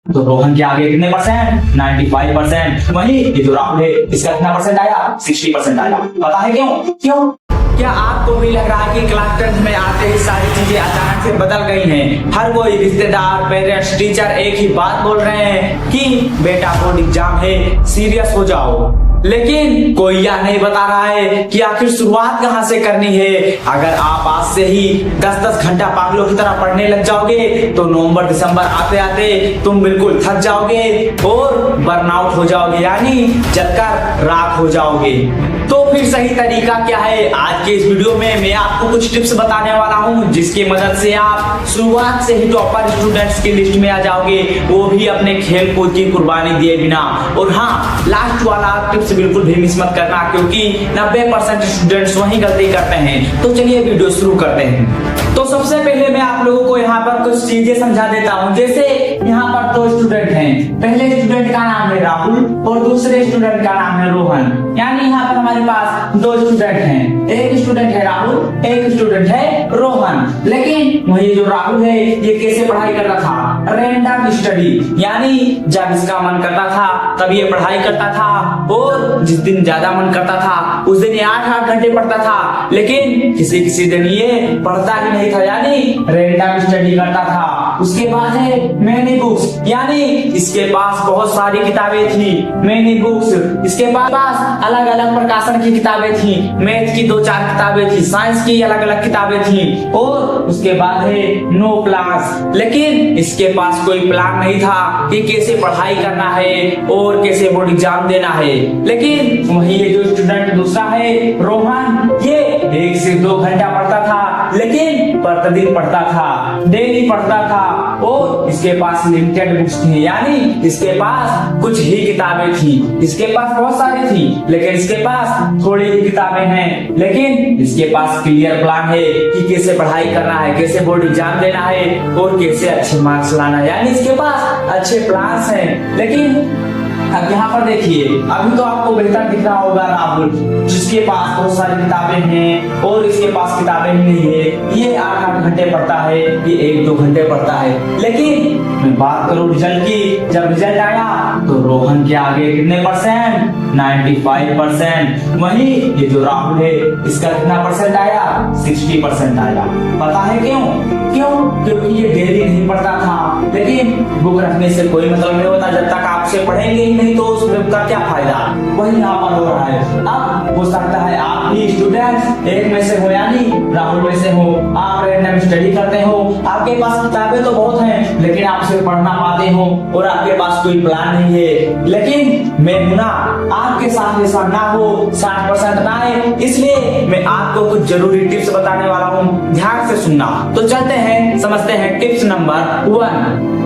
तो रोहन के आगे कितने परसेंट? 95%। वहीं ये जो राहुल है इसका कितना परसेंट आया? 60% आया। पता है क्यों? क्यों? क्या आपको भी लग रहा है कि क्लास 10 में आते ही सारी चीजें अचानक से बदल गई हैं? हर कोई रिश्तेदार, पेरेंट्स, टीचर एक ही बात बोल रहे हैं कि बेटा बोर्ड एग्जाम है, सीरियस हो जाओ। लेकिन कोई यह नहीं बता रहा है कि आखिर शुरुआत कहां से करनी है। अगर आप आज से ही 10-10 घंटा पागलों की तरह पढ़ने लग जाओगे तो नवंबर दिसंबर आते आते तुम बिल्कुल थक जाओगे और बर्नआउट हो जाओगे, यानी जलकर राख हो जाओगे। तो फिर सही तरीका क्या है? आज के इस वीडियो में मैं आपको कुछ टिप्स बताने वाला हूं जिसकी मदद से आप शुरुआत से ही टॉपर स्टूडेंट्स की लिस्ट में आ जाओगे, वो भी अपने खेल कूद की कुर्बानी दिए बिना। और हाँ, लास्ट वाला टिप्स बिल्कुल भी मिस मत करना क्योंकि 90% स्टूडेंट्स वही गलती करते हैं। तो चलिए वीडियो शुरू करते हैं। तो सबसे पहले मैं आप लोगों को यहाँ पर कुछ चीजें समझा देता हूँ। जैसे यहाँ पर दो स्टूडेंट हैं, पहले स्टूडेंट का नाम है राहुल और दूसरे स्टूडेंट का नाम है रोहन। यानी यहाँ पर हमारे पास दो स्टूडेंट हैं, एक स्टूडेंट है राहुल, एक स्टूडेंट है रोहन। लेकिन वही जो राहुल है ये कैसे पढ़ाई कर रहा था? रैंडम स्टडी, यानी जब इसका मन करता था तब ये पढ़ाई करता था और जिस दिन ज्यादा मन करता था उस दिन ये 8-8 घंटे पढ़ता था। लेकिन किसी किसी दिन ये पढ़ता ही नहीं था, यानी रैंडम स्टडी करता था। उसके बाद है मैनी बुक्स, यानी इसके पास बहुत सारी किताबें थी। मैनी बुक्स, इसके पास अलग अलग प्रकाशन की किताबें थी। मैथ की 2-4 किताबें थी, साइंस की अलग अलग किताबें थी। और उसके बाद है नो प्लान, लेकिन इसके पास कोई प्लान नहीं था कि कैसे पढ़ाई करना है और कैसे बोर्ड एग्जाम देना है। लेकिन वही ये जो स्टूडेंट दूसरा है रोहन, ये 1 से 2 घंटा पढ़ता था, लेकिन प्रतिदिन पढ़ता था, डेली पढ़ता था। और इसके पास लिमिटेड बुक्स थी, यानी इसके पास कुछ ही किताबें थी। इसके पास बहुत सारी थी लेकिन इसके पास थोड़ी ही किताबें हैं। लेकिन इसके पास क्लियर प्लान है कि कैसे पढ़ाई करना है, कैसे बोर्ड एग्जाम देना है और कैसे अच्छे मार्क्स लाना है, यानी इसके पास अच्छे प्लान्स हैं। लेकिन अब यहाँ पर देखिए, अभी तो आपको बेहतर दिख रहा होगा राहुल जिसके पास बहुत सारी किताबें हैं और इसके पास किताबें ही नहीं है। ये 8-8 घंटे पढ़ता है, ये 1-2 घंटे पढ़ता है। लेकिन मैं बात करूं रिजल्ट की, जब रिजल्ट आया तो रोहन के आगे कितने परसेंट? 95%। वहीं ये जो राहुल है इसका कितना परसेंट आया? 60% आया। पता है क्यों? क्यों? क्योंकि ये डेली नहीं पढ़ता था। लेकिन बुक रखने से कोई मतलब नहीं होता, जब तक आपसे पढ़ेंगे ही नहीं तो उस बुक का क्या फायदा? वही यहाँ पर हो रहा है। अब हो सकता है आप भी स्टूडेंट एक में से हो, यानी राहुल में से हो, आप रैंडम स्टडी करते हो, आपके पास किताबें तो बहुत हैं लेकिन आप सिर्फ पढ़ना पाते हो और आपके पास कोई प्लान नहीं है। लेकिन मैं हूं ना, आपके साथ ऐसा ना हो, 60% ना आए, इसलिए मैं आपको कुछ जरूरी टिप्स बताने वाला हूँ, ध्यान से सुनना। तो चलते हैं, समझते हैं टिप्स नंबर 1।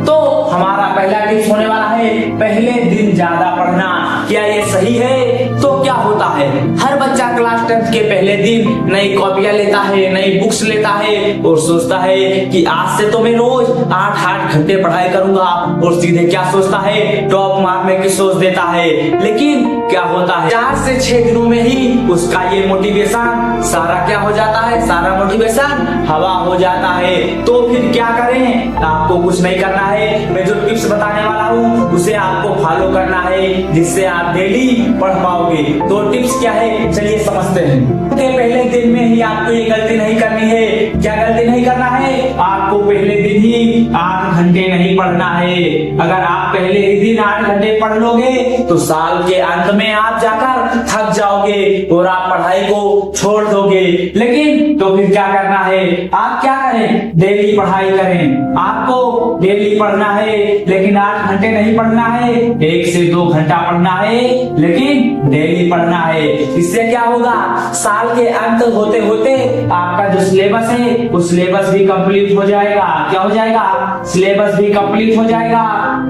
तो हमारा पहला टिप्स होने वाला है पहले दिन ज्यादा पढ़ना। क्या ये सही है? तो क्या होता है, हर बच्चा क्लास 10 के पहले दिन नई कॉपियां लेता है, नई बुक्स लेता है और सोचता है कि आज से तो मैं रोज 8-8 घंटे पढ़ाई करूंगा और सीधे क्या सोचता है, टॉप मारने की सोच देता है। लेकिन क्या होता है, 4 से 6 दिनों में ही उसका ये मोटिवेशन सारा क्या हो जाता है, सारा मोटिवेशन हवा हो जाता है। तो फिर क्या करें? आपको कुछ नहीं करना है, मैं जो टिप्स बताने वाला हूँ उसे आपको फॉलो करना है जिससे आप डेली पढ़ पाओगे। तो टिप्स क्या है चलिए समझते हैं। पहले दिन में ही आपको ये गलती नहीं करनी है। क्या गलती नहीं करना है? आपको पहले दिन ही 8 घंटे नहीं पढ़ना है। अगर आप पहले ही दिन 8 घंटे पढ़ लोगे तो साल के अंत में आप जाकर थक जाओगे और आप पढ़ाई को छोड़ दोगे। लेकिन तो फिर क्या करना है? आप क्या करें? डेली पढ़ाई करें। आपको डेली पढ़ना है लेकिन 8 घंटे नहीं पढ़ना है, 1 से 2 घंटा पढ़ना है लेकिन डेली पढ़ना है। इससे क्या होगा, साल के अंत होते होते आपका जो सिलेबस है वो सिलेबस भी कंप्लीट हो जाएगा। क्या हो जाएगा? सिलेबस भी कंप्लीट हो जाएगा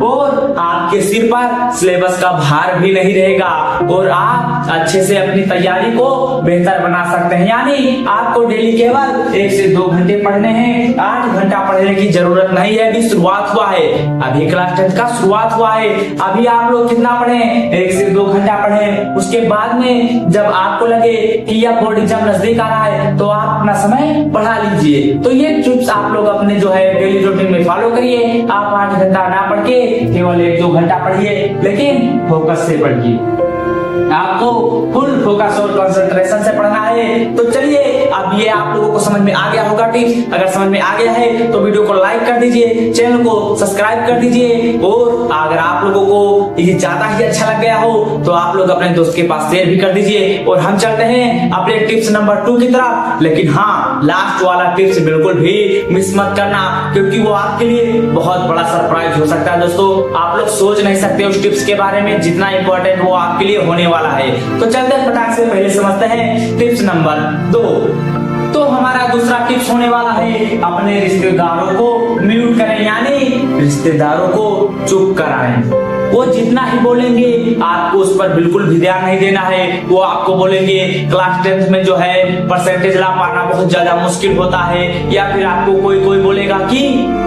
और आपके सिर पर सिलेबस का भार भी नहीं रहेगा और आप आप अच्छे से अपनी तैयारी को बेहतर बना सकते हैं। यानी आपको डेली केवल 1 से 2 घंटे पढ़ने हैं, 8 घंटा पढ़ने की जरूरत नहीं है। अभी शुरुआत हुआ है, अभी क्लास 10 का शुरुआत हुआ है। अभी आप लोग कितना पढ़े, 1 से 2 घंटा पढ़े। उसके बाद में जब आपको लगे कि यह बोर्ड एग्जाम नजदीक आ रहा है तो आप अपना समय बढ़ा लीजिए। तो ये टिप्स आप लोग अपने जो है डेली रूटीन में फॉलो करिए। आप 8 घंटा ना पढ़ के केवल 1-2 घंटा पढ़िए, लेकिन फोकस से पढ़िए। आपको फुल फोकस और कंसंट्रेशन से पढ़ना है। तो चलिए, अब ये आप लोगों को समझ में आ गया होगा टिप्स। अगर समझ में आ गया है तो वीडियो को लाइक कर दीजिए, चैनल को सब्सक्राइब कर दीजिए, और अगर आप लोगों को ये ज्यादा ही अच्छा लग गया हो तो आप लोग अपने दोस्त के पास शेयर भी कर दीजिए। और हम चलते हैं अपने टिप्स नंबर 2 की तरफ। लेकिन हाँ, लास्ट वाला टिप्स बिल्कुल भी मिस मत करना, क्योंकि वो आपके लिए बहुत बड़ा सरप्राइज हो सकता है। दोस्तों, आप लोग सोच नहीं सकते उस टिप्स के बारे में, जितना इंपॉर्टेंट वो आपके लिए होने वाला है। तो चलते हैं फटाक से पहले समझते हैं टिप्स नंबर 2। तो हमारा दूसरा टिप्स होने वाला है, अपने रिश्तेदारों को म्यूट करें, यानी रिश्तेदारों को चुप कराएं। वो जितना ही बोलेंगे आपको उस पर बिल्कुल भी ध्यान नहीं देना है। वो आपको बोलेंगे क्लास 10 में जो है परसेंटेज ला पाना बहुत ज्यादा मुश्किल होता है, या फिर आपको कोई बोलेगा कि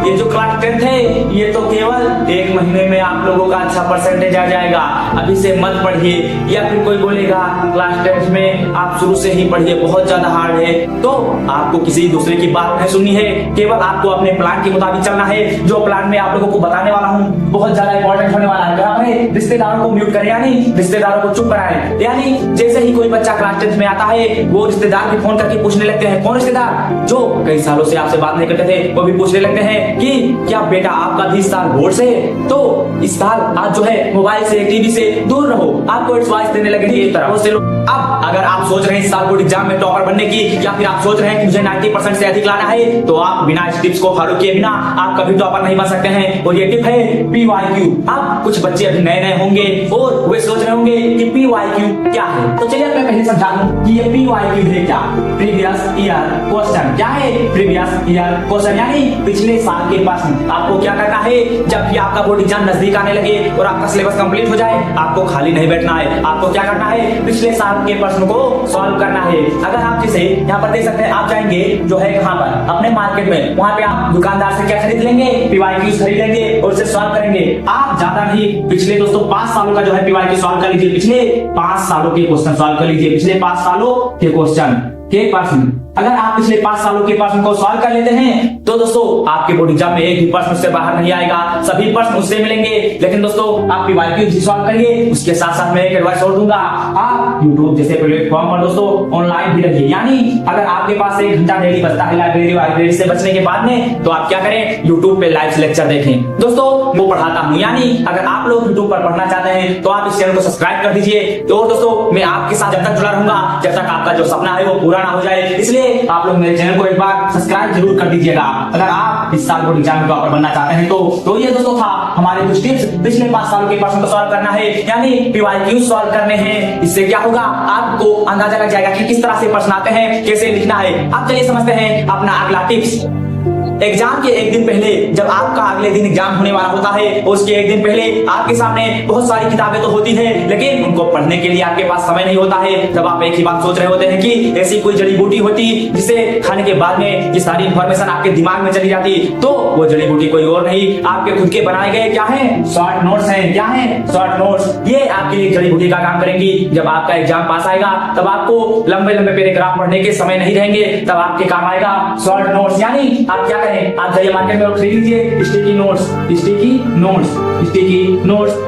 ये जो क्लास 10 है ये तो केवल 1 महीने में आप लोगों का अच्छा परसेंटेज आ जाएगा, अभी से मत पढ़िए। या फिर कोई बोलेगा क्लास 10 में आप शुरू से ही पढ़िए, बहुत ज्यादा हार्ड है। तो आपको किसी दूसरे की बात नहीं सुननी है, केवल आपको अपने प्लान के मुताबिक चलना है। जो प्लान में आप लोगों को बताने वाला हूँ बहुत ज्यादा इंपॉर्टेंट होने वाला है। रिश्तेदारों को म्यूट करें, यानी रिश्तेदारों को चुप कराएं। यानी जैसे ही कोई बच्चा क्लास 10 में आता है वो रिश्तेदार भी फोन करके पूछने लगते हैं। कौन रिश्तेदार? जो कई सालों से आपसे बात नहीं करते थे, वो भी पूछने लगते हैं कि क्या बेटा आपका भी इस साल बोर्ड से, तो इस साल आप जो है मोबाइल से टीवी से दूर रहो। आपको एडवाइस देने लगेंगे इस तरह से। अब अगर आप सोच रहे हैं इस साल बोर्ड एग्जाम में टॉपर बनने की, या फिर आप सोच रहे हैं कि मुझे 90% से अधिक लाना है, तो आप बिना इस टिप्स को फॉलो किए बिना आप कभी टॉपर नहीं बन सकते हैं। और ये टिप है PYQ। अब कुछ बच्चे अभी नए नए होंगे और वे सोच रहे होंगे कि PYQ क्या है। तो चलिए मैं पहले समझा दूं कि ये PYQ है क्या। Previous year question. क्या है प्रीवियस ईयर क्वेश्चन? यानी पिछले साल के प्रश्न। आपको क्या करना है, जब भी आपका बोर्ड एग्जाम नजदीक आने लगे और आपका सिलेबस कंप्लीट हो जाए, आपको खाली नहीं बैठना है। आपको क्या करना है, पिछले साल के प्रश्न को सॉल्व करना है। अगर आप जैसे यहाँ पर देख सकते हैं, आप जाएंगे जो है कहाँ पर, अपने मार्केट में, वहाँ पे आप दुकानदार से क्या खरीद लेंगे, PYQ खरीद लेंगे और उसे सॉल्व करेंगे। आप ज्यादा नहीं, पिछले दोस्तों 5 सालों का जो है PYQ सॉल्व कर लीजिए। पिछले 5 सालों के क्वेश्चन सॉल्व कर लीजिए। पिछले 5 सालों के क्वेश्चन के प्रश्न, अगर आप पिछले 5 सालों के प्रश्न को सॉल्व कर लेते हैं तो दोस्तों आपके बोर्ड एग्जाम में एक भी प्रश्न उससे बाहर नहीं आएगा, सभी प्रश्न उससे मिलेंगे। लेकिन दोस्तों आप PYQ भी सॉल्व करिए। उसके साथ साथ मैं एक एडवाइस और दूंगा, आप YouTube जैसे प्लेटफॉर्म पर दोस्तों ऑनलाइन भी रखिए। यानी अगर आपके पास 1 घंटा डेली बचता है लाइब्रेरी से बचने के बाद में, तो आप क्या करें, YouTube पे लाइव लेक्चर देखें। दोस्तों वो पढ़ाता हूँ, यानी अगर आप लोग YouTube पर पढ़ना चाहते हैं तो आप इस चैनल को सब्सक्राइब कर दीजिए। तो दोस्तों मैं आपके साथ जब तक जुड़ा रहूंगा जब तक आपका जो सपना है वो पूरा ना हो जाए, इसलिए आप लोग मेरे चैनल को एक बार सब्सक्राइब जरूर कर दीजिएगा अगर आप इस साल बोर्ड एग्जाम में टॉपर बनना चाहते हैं। तो ये दोस्तों था हमारे कुछ टिप्स। पिछले 5 सालों के प्रश्न को सॉल्व करना है, यानी PYQ सॉल्व करने हैं। इससे क्या होगा, आपको अंदाजा लग जाएगा कि किस तरह से प्रश्न आते हैं, कैसे लिखना है। अब चलिए समझते हैं अपना अगला टिप्स। एग्जाम के एक दिन पहले, जब आपका अगले दिन एग्जाम होने वाला होता है, उसके एक दिन पहले आपके सामने बहुत सारी किताबें तो होती है, लेकिन उनको पढ़ने के लिए आपके पास समय नहीं होता है। जब आप एक ही बात सोच रहे होते हैं कि ऐसी कोई जड़ी बूटी होती जिसे खाने के बाद में ये सारी इंफॉर्मेशन आपके दिमाग में चली जाती, तो वो जड़ी बूटी कोई और नहीं, आपके खुद के बनाए गए क्या है, शॉर्ट नोट्स हैं। क्या है, शॉर्ट नोट्स। ये आपके लिए जड़ी बूटी का काम करेंगी। जब आपका एग्जाम पास आएगा तब आपको लंबे लंबे पैराग्राफ पढ़ने के समय नहीं रहेंगे, तब आपके काम आएगा शॉर्ट नोट्स। यानी आप क्या करें, आप जाइए मार्केट में और खरीद लीजिए स्टिकी नोट्स।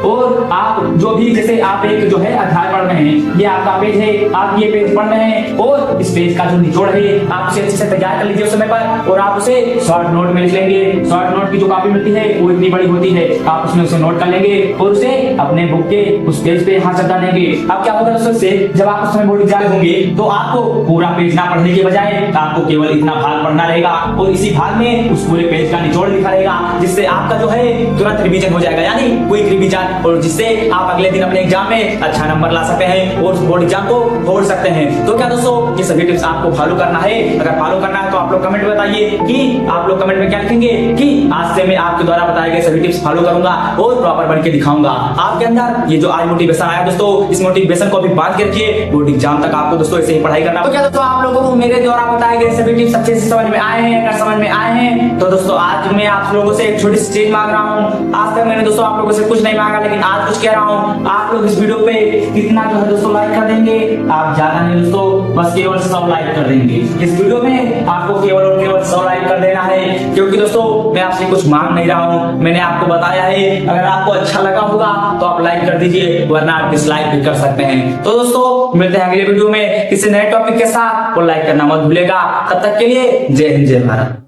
और आप जो भी, जैसे आप एक जो है अध्याय पढ़ रहे हैं, ये आपका पेज है, आप ये पेज पढ़ रहे हैं और इस पेज का जो निचोड़ है आप उसे अच्छे से तैयार कर लीजिए उस समय पर, और आप उसे शॉर्ट नोट में लिख लेंगे। शॉर्ट नोट की जो कॉपी मिलती है वो इतनी बड़ी होती है, आप उसमें उसे नोट कर लेंगे और उसे अपने बुक के उस पेज पे हाथ चढ़ा देंगे। अब क्या होगा दोस्तों, से जब आप उस समय बोर्ड एग्जाम होंगे तो आपको पूरा पेज ना पढ़ने के बजाय आपको केवल इतना भाग पढ़ना रहेगा, और इसी भाग में हमें उस पूरे पेज का निचोड़ लिखा रहेगा, जिससे आपका जो है तुरंत रिवीजन हो जाएगा, यानी क्विक रिवीजन, और जिससे आप अगले दिन अपने एग्जाम में अच्छा नंबर ला सकते हैं और बोर्ड एग्जाम को छोड़ सकते हैं। तो क्या दोस्तों, ये सभी टिप्स आपको फॉलो करना है। अगर फॉलो करना है तो आप लोग कमेंट में बताइए कि आप लोग कमेंट में क्या लिखेंगे कि आज से मैं आपके द्वारा बताए गए सभी टिप्स फॉलो करूंगा और प्रॉपर बन के दिखाऊंगा। आपके अंदर ये जो आज मोटिवेशन आया दोस्तों, इस मोटिवेशन को भी बांध के रखिए, बोर्ड एग्जाम तक आपको दोस्तों ऐसे ही पढ़ाई करना। तो क्या दोस्तों, आप लोगों को मेरे द्वारा बताए गए सभी टिप्स अच्छे से समझ में आए हैं? अगर समझ में आए हैं तो दोस्तों आज मैं आप लोगों से एक छोटी सी चीज मांग रहा हूँ। आज तक मैंने दोस्तों आप लोगों से कुछ नहीं मांगा, लेकिन आज कुछ कह रहा हूँ। आप लोग इस वीडियो पे कितना जो है दोस्तों लाइक कर देंगे, आप ज्यादा नहीं दोस्तों, बस केवल 100 लाइक कर देंगे। इस वीडियो में आपको केवल और केवल 100 लाइक कर देना है, क्योंकि दोस्तों मैं आपसे कुछ मांग नहीं रहा हूँ, मैंने आपको बताया है। अगर आपको अच्छा लगा होगा तो आप लाइक कर दीजिए, वरना आप डिसलाइक भी कर सकते हैं। तो दोस्तों मिलते हैं अगले वीडियो में किसी नए टॉपिक के साथ, और लाइक करना मत भूलिएगा। तब तक के लिए जय हिंद जय भारत।